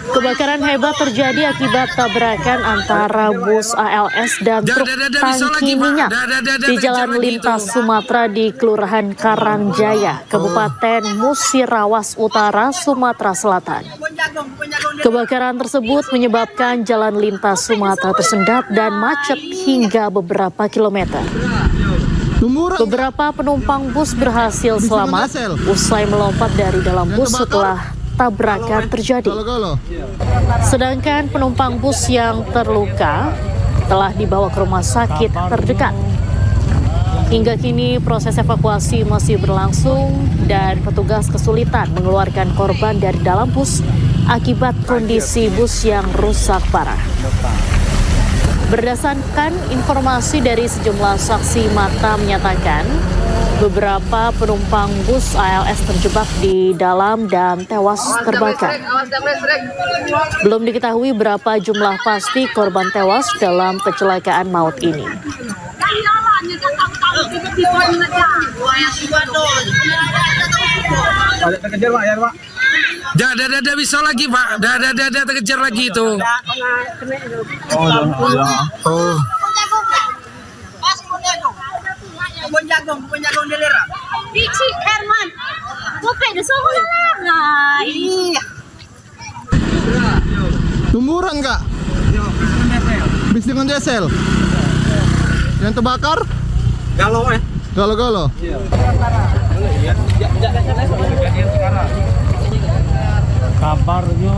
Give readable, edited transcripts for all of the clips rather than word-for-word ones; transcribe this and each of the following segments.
Kebakaran hebat terjadi akibat tabrakan antara bus ALS dan truk tangki minyak di Jalan Lintas Sumatera di Kelurahan Karangjaya, Kabupaten Musirawas Utara, Sumatera Selatan. Kebakaran tersebut menyebabkan jalan lintas Sumatera tersendat dan macet hingga beberapa kilometer. Beberapa penumpang bus berhasil selamat usai melompat dari dalam bus setelah tabrakan terjadi. Sedangkan penumpang bus yang terluka telah dibawa ke rumah sakit terdekat. Hingga kini proses evakuasi masih berlangsung dan petugas kesulitan mengeluarkan korban dari dalam bus akibat kondisi bus yang rusak parah. Berdasarkan informasi dari sejumlah saksi mata menyatakan beberapa penumpang bus ALS terjebak di dalam dan tewas terbakar. Belum diketahui berapa jumlah pasti korban tewas dalam kecelakaan maut ini. Terkejar Pak, ya Pak. Dah bisa lagi Pak. Dah terkejar lagi itu. Oh. Kebun jagung dilera. Bici Herman. Gope de soho lah. Iya. Tumuran Kak? Bis dengan diesel. Yang terbakar? Galau Galo. Kabarnya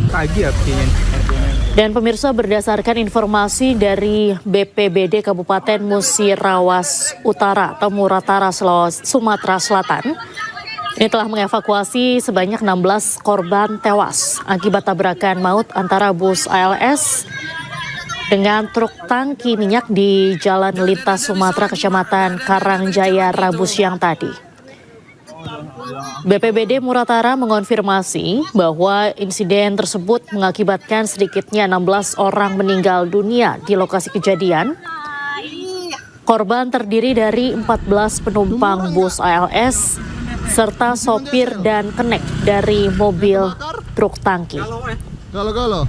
pagi artinya. Dan pemirsa, berdasarkan informasi dari BPBD Kabupaten Musirawas Utara atau Muratara, Sumatera Selatan, ini telah mengevakuasi sebanyak 16 korban tewas akibat tabrakan maut antara bus ALS dengan truk tangki minyak di Jalan Lintas Sumatera, Kecamatan Karangjaya, Rabu siang tadi. BPBD Muratara mengonfirmasi bahwa insiden tersebut mengakibatkan sedikitnya 16 orang meninggal dunia di lokasi kejadian. Korban terdiri dari 14 penumpang bus ALS serta sopir dan kenek dari mobil truk tangki. Galo.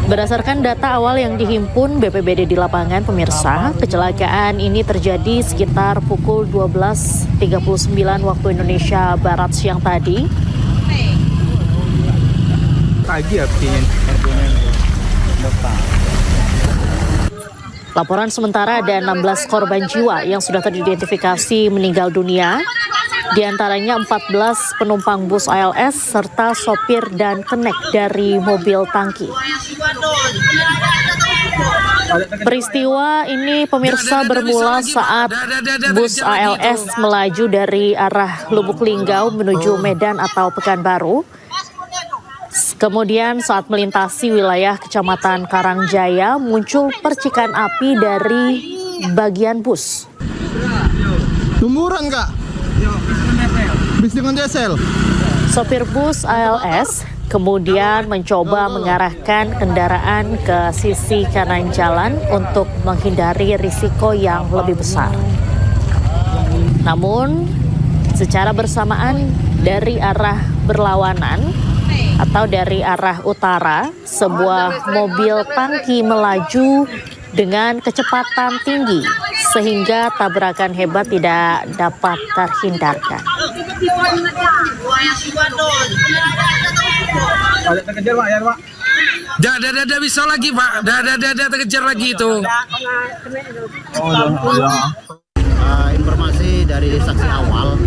Berdasarkan data awal yang dihimpun BPBD di lapangan, pemirsa, kecelakaan ini terjadi sekitar pukul 12.39 waktu Indonesia Barat siang tadi. Pagi artinya. Laporan sementara ada 16 korban jiwa yang sudah teridentifikasi meninggal dunia. Di antaranya 14 penumpang bus ALS serta sopir dan kenek dari mobil tangki. Peristiwa ini, pemirsa, bermula saat bus ALS melaju dari arah Lubuk Linggau menuju Medan atau Pekanbaru. Kemudian saat melintasi wilayah Kecamatan Karangjaya muncul percikan api dari bagian bus. Tumuran Kak? Bis dengan diesel. Sopir bus ALS kemudian mencoba mengarahkan kendaraan ke sisi kanan jalan untuk menghindari risiko yang lebih besar. Namun, secara bersamaan dari arah berlawanan atau dari arah utara, sebuah mobil tangki melaju dengan kecepatan tinggi sehingga tabrakan hebat tidak dapat terhindarkan. Terkejar Pak, ya Pak. Dah bisa lagi Pak. Dah terkejar lagi itu. Informasi dari saksi awal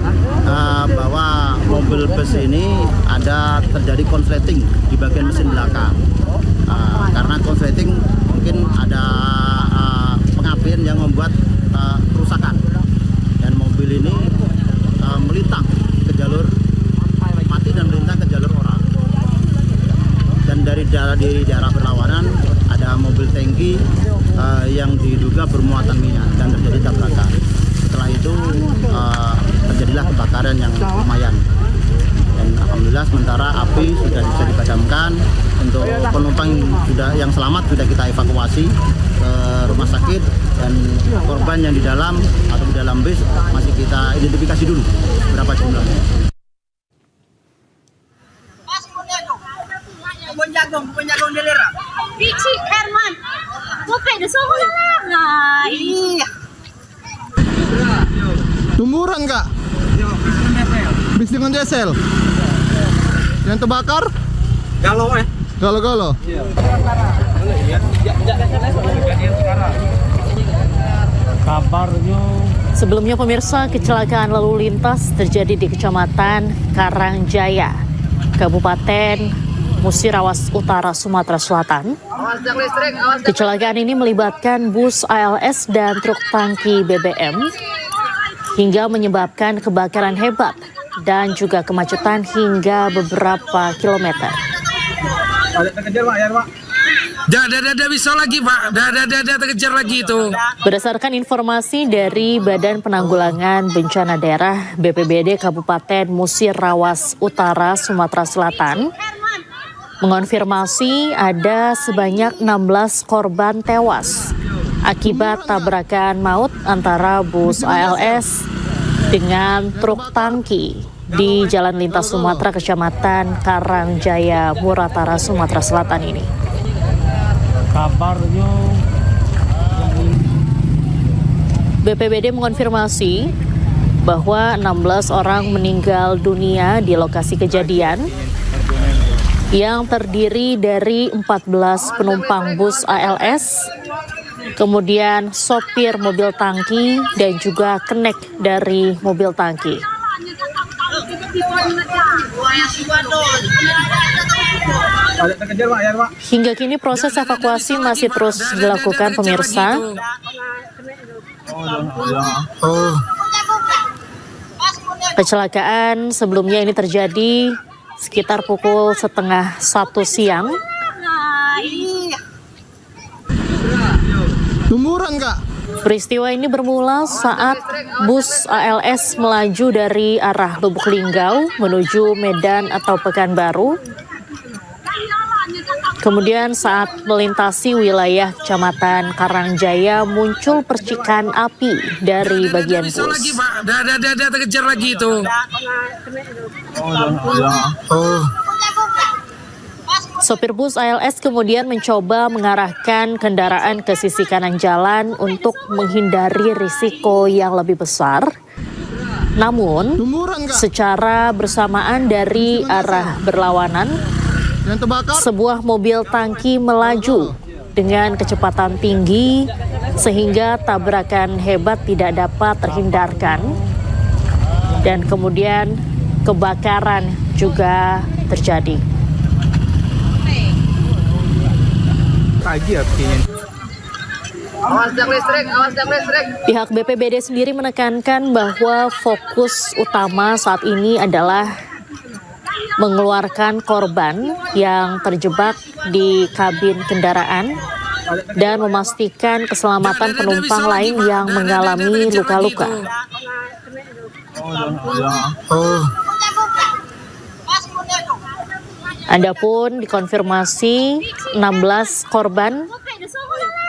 bahwa mobil bus ini ada terjadi konsleting di bagian mesin belakang. Karena konsleting mungkin ada pengapian yang membuat kerusakan, dan mobil ini melintang ke jalur mati dan melintang ke jalur orang. Dan dari daerah berlawanan ada mobil tangki yang diduga bermuatan minyak dan terjadi tabrakan. Setelah itu terjadilah kebakaran yang lumayan, dan sudah bisa dipadamkan. Untuk penumpang yang selamat sudah kita evakuasi ke rumah sakit, dan korban yang di dalam atau di dalam bis masih kita identifikasi dulu berapa jumlahnya. Jagung delera. Pici Herman. Tupe de sekolah lah. Nah, iya. Tumburan kak? Bis dengan diesel? Yang terbakar? Galo-galo? Sebelumnya pemirsa, kecelakaan lalu lintas terjadi di Kecamatan Karangjaya, Kabupaten Musirawas Utara, Sumatera Selatan. Kecelakaan ini melibatkan bus ALS dan truk tangki BBM hingga menyebabkan kebakaran hebat dan juga kemacetan hingga beberapa kilometer. Dah bisa lagi Pak, dah terkejar lagi itu. Berdasarkan informasi dari Badan Penanggulangan Bencana Daerah BPBD Kabupaten Musirawas Utara, Sumatera Selatan, mengonfirmasi ada sebanyak 16 korban tewas akibat tabrakan maut antara bus ALS dengan truk tangki di Jalan Lintas Sumatera, Kecamatan Karangjaya, Muratara, Sumatera Selatan ini. BPBD mengonfirmasi bahwa 16 orang meninggal dunia di lokasi kejadian yang terdiri dari 14 penumpang bus ALS, kemudian sopir mobil tangki dan juga kenek dari mobil tangki. Hingga kini proses evakuasi masih terus dilakukan pemirsa. Kecelakaan sebelumnya ini terjadi sekitar pukul 12:30 siang. Tumburan kak? Peristiwa ini bermula saat bus ALS melaju dari arah Lubuk Linggau menuju Medan atau Pekanbaru. Kemudian saat melintasi wilayah Kecamatan Karangjaya muncul percikan api dari bagian Bisa bus. lagi Pak, dah terkejar lagi itu. Sopir bus ALS kemudian mencoba mengarahkan kendaraan ke sisi kanan jalan untuk menghindari risiko yang lebih besar. Namun, Tumburan kak? secara bersamaan dari arah berlawanan, Yang terbakar? sebuah mobil tangki melaju dengan kecepatan tinggi sehingga tabrakan hebat tidak dapat terhindarkan. Dan kemudian kebakaran juga terjadi. Pihak BPBD sendiri menekankan bahwa fokus utama saat ini adalah mengeluarkan korban yang terjebak di kabin kendaraan dan memastikan keselamatan penumpang lain yang mengalami luka-luka. Adapun dikonfirmasi 16 korban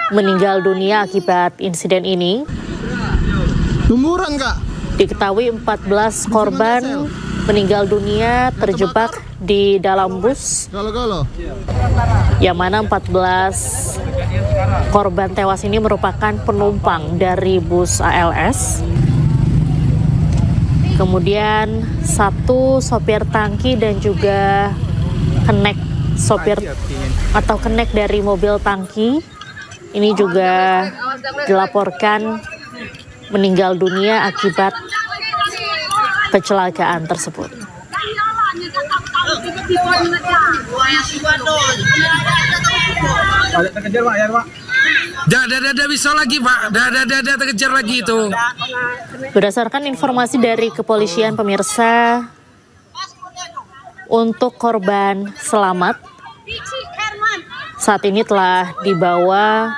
meninggal dunia akibat insiden ini. Tumburan kak? Diketahui 14 korban meninggal dunia terjebak di dalam bus, Galo-galo? yang mana 14 korban tewas ini merupakan penumpang dari bus ALS. Kemudian satu sopir tangki dan juga kenek sopir atau kenek dari mobil tangki ini juga dilaporkan meninggal dunia akibat kecelakaan tersebut. Dah bisa lagi Pak, dah terkejar lagi itu. Berdasarkan informasi dari kepolisian pemirsa, untuk korban selamat saat ini telah dibawa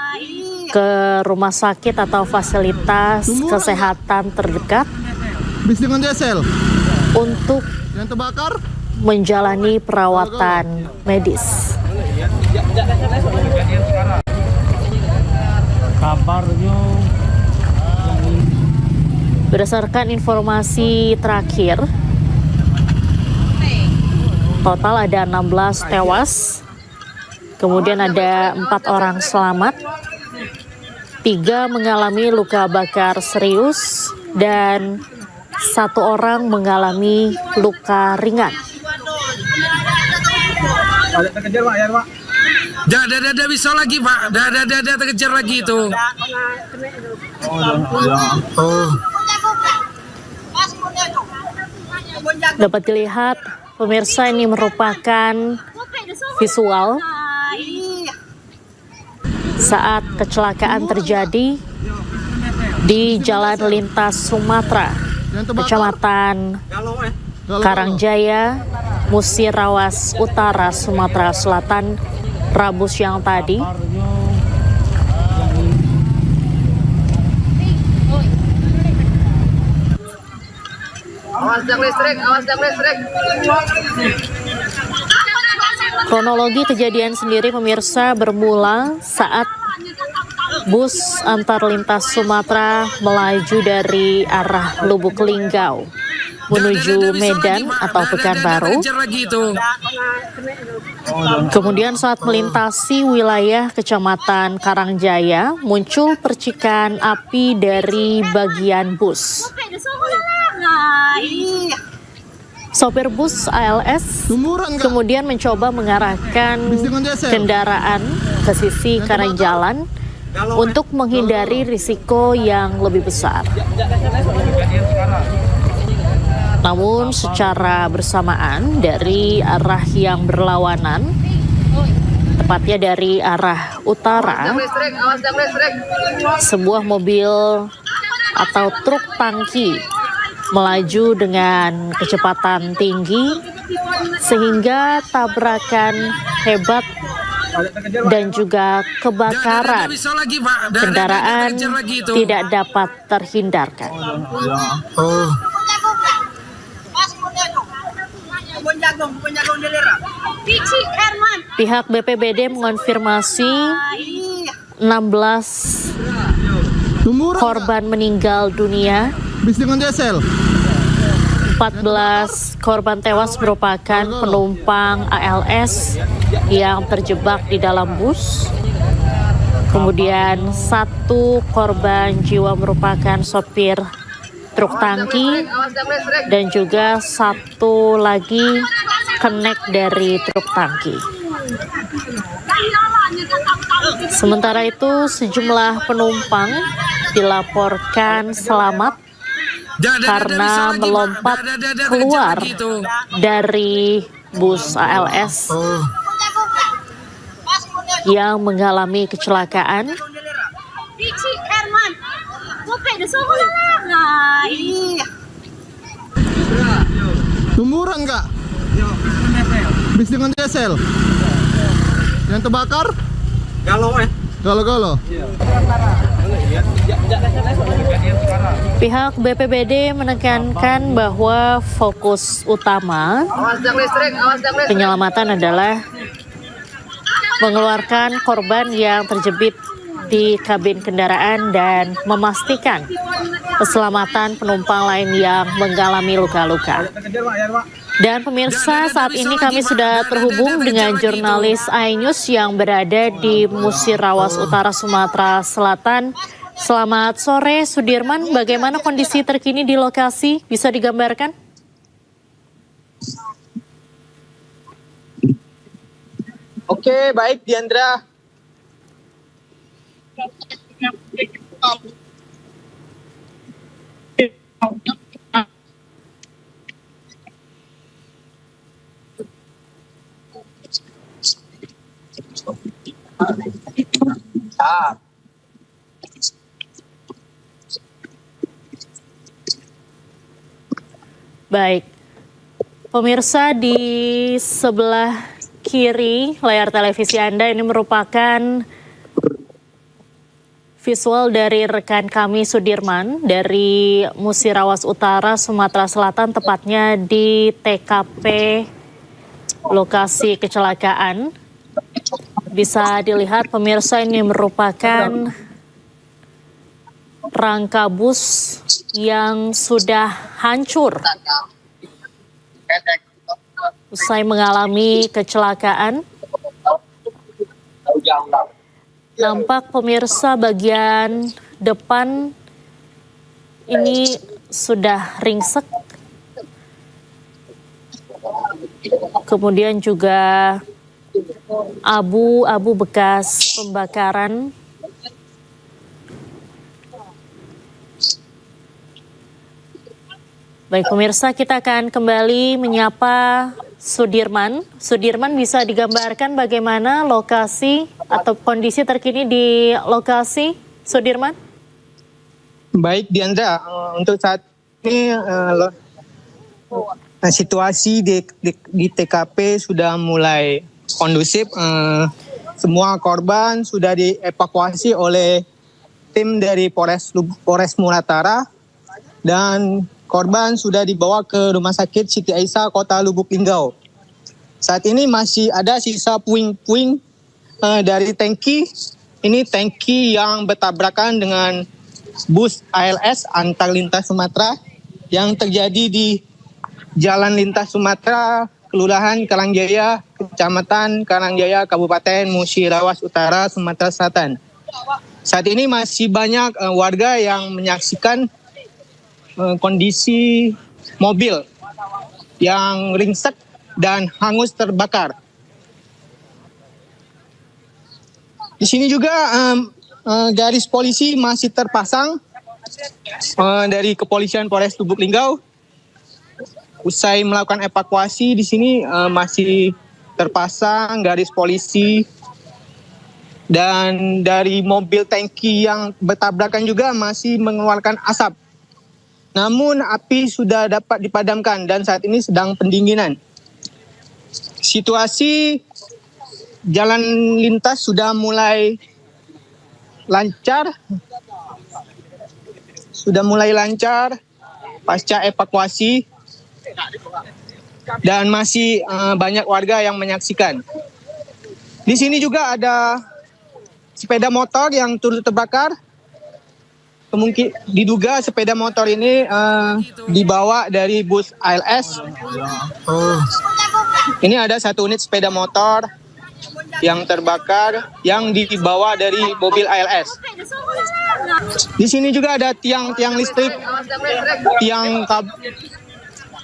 ke rumah sakit atau fasilitas kesehatan terdekat. Bis dengan diesel? Untuk Yang terbakar? menjalani perawatan medis. Berdasarkan informasi terakhir, total ada 16 tewas, kemudian ada 4 orang selamat, 3 mengalami luka bakar serius, dan 1 orang mengalami luka ringan. Dah bisa lagi Pak, dah terkejar lagi itu. Dapat dilihat pemirsa, ini merupakan visual saat kecelakaan terjadi di Jalan Lintas Sumatera, Kecamatan Karangjaya, Musirawas Utara, Sumatera Selatan, Rabu siang tadi. Awas jam listrik, awas jam listrik. Kronologi kejadian sendiri pemirsa bermula saat bus antar lintas Sumatera melaju dari arah Lubuk Linggau menuju Medan atau Pekanbaru. Kemudian saat melintasi wilayah Kecamatan Karangjaya, muncul percikan api dari bagian bus. Sopir bus ALS kemudian mencoba mengarahkan kendaraan ke sisi kanan jalan untuk menghindari risiko yang lebih besar. Namun secara bersamaan dari arah yang berlawanan, tepatnya dari arah utara, sebuah mobil atau truk tangki melaju dengan kecepatan tinggi sehingga tabrakan hebat dan juga kebakaran kendaraan tidak dapat terhindarkan. Pihak BPBD mengonfirmasi 16 korban meninggal dunia, 14 korban tewas merupakan penumpang ALS yang terjebak di dalam bus. Kemudian 1 korban jiwa merupakan sopir truk tangki dan juga 1 lagi kenek dari truk tangki. Sementara itu sejumlah penumpang dilaporkan selamat karena melompat keluar dari bus ALS yang mengalami kecelakaan. Tumuran Kak? Bis dengan diesel? Yang terbakar? Galo. Pihak BPBD menekankan bahwa fokus utama penyelamatan adalah mengeluarkan korban yang terjepit di kabin kendaraan dan memastikan keselamatan penumpang lain yang mengalami luka-luka. Dan pemirsa, saat ini kami sudah terhubung dengan jurnalis iNews yang berada di Musirawas Utara, Sumatera Selatan. Selamat sore Sudirman, bagaimana kondisi terkini di lokasi? Bisa digambarkan? Oke, baik Diandra. Baik, pemirsa, di sebelah kiri layar televisi Anda ini merupakan visual dari rekan kami Sudirman dari Musirawas Utara, Sumatera Selatan, tepatnya di TKP lokasi kecelakaan. Bisa dilihat pemirsa, ini merupakan rangka bus yang sudah hancur usai mengalami kecelakaan. Nampak pemirsa bagian depan ini sudah ringsek. Kemudian juga abu-abu bekas pembakaran. Baik pemirsa, kita akan kembali menyapa Sudirman. Sudirman, bisa digambarkan bagaimana lokasi atau kondisi terkini di lokasi, Sudirman? Baik, Diandra, untuk saat ini situasi di TKP sudah mulai kondusif. Semua korban sudah dievakuasi oleh tim dari Polres Muratara dan korban sudah dibawa ke Rumah Sakit Siti Aisyah Kota Lubuk Linggau. Saat ini masih ada sisa puing-puing dari tangki. Ini tangki yang bertabrakan dengan bus ALS antar lintas Sumatera yang terjadi di Jalan Lintas Sumatera, Kelurahan Karangjaya, Kecamatan Karangjaya, Kabupaten Musirawas Utara, Sumatera Selatan. Saat ini masih banyak warga yang menyaksikan kondisi mobil yang ringsek dan hangus terbakar. Di sini juga garis polisi masih terpasang dari Kepolisian Polres Lubuk Linggau. Usai melakukan evakuasi, di sini masih terpasang garis polisi, dan dari mobil tangki yang bertabrakan juga masih mengeluarkan asap. Namun api sudah dapat dipadamkan dan saat ini sedang pendinginan. Situasi jalan lintas sudah mulai lancar. Pasca evakuasi, dan masih banyak warga yang menyaksikan. Di sini juga ada sepeda motor yang turut terbakar. Diduga sepeda motor ini dibawa dari bus ALS. Ini ada satu unit sepeda motor yang terbakar yang dibawa dari mobil ALS. Di sini juga ada tiang listrik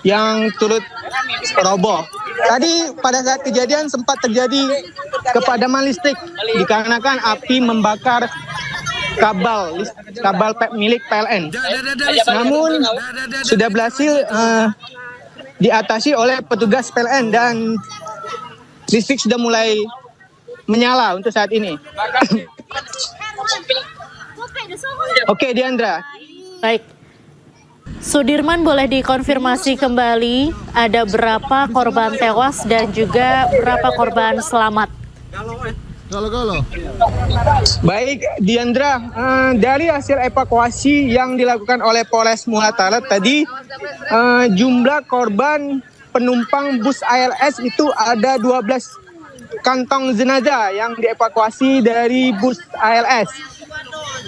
yang turut roboh. Tadi pada saat kejadian sempat terjadi kepadaman listrik dikarenakan api membakar kabel milik PLN. Namun sudah berhasil diatasi oleh petugas PLN dan listrik sudah mulai menyala untuk saat ini. Oke, Diandra. Baik. Sudirman, boleh dikonfirmasi kembali ada berapa korban tewas dan juga berapa korban selamat? Galo. Baik, Diandra, dari hasil evakuasi yang dilakukan oleh Polres Muratara tadi, jumlah korban penumpang bus ALS itu ada 12 kantong jenazah yang dievakuasi dari bus ALS.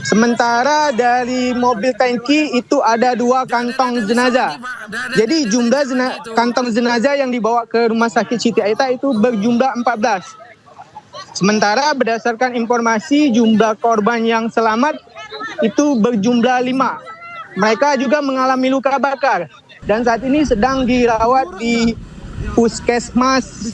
Sementara dari mobil tangki itu ada 2 kantong jenazah. Jadi jumlah kantong jenazah yang dibawa ke Rumah Sakit Siti Aisyah itu berjumlah 14. Sementara berdasarkan informasi jumlah korban yang selamat itu berjumlah 5. Mereka juga mengalami luka bakar dan saat ini sedang dirawat di Puskesmas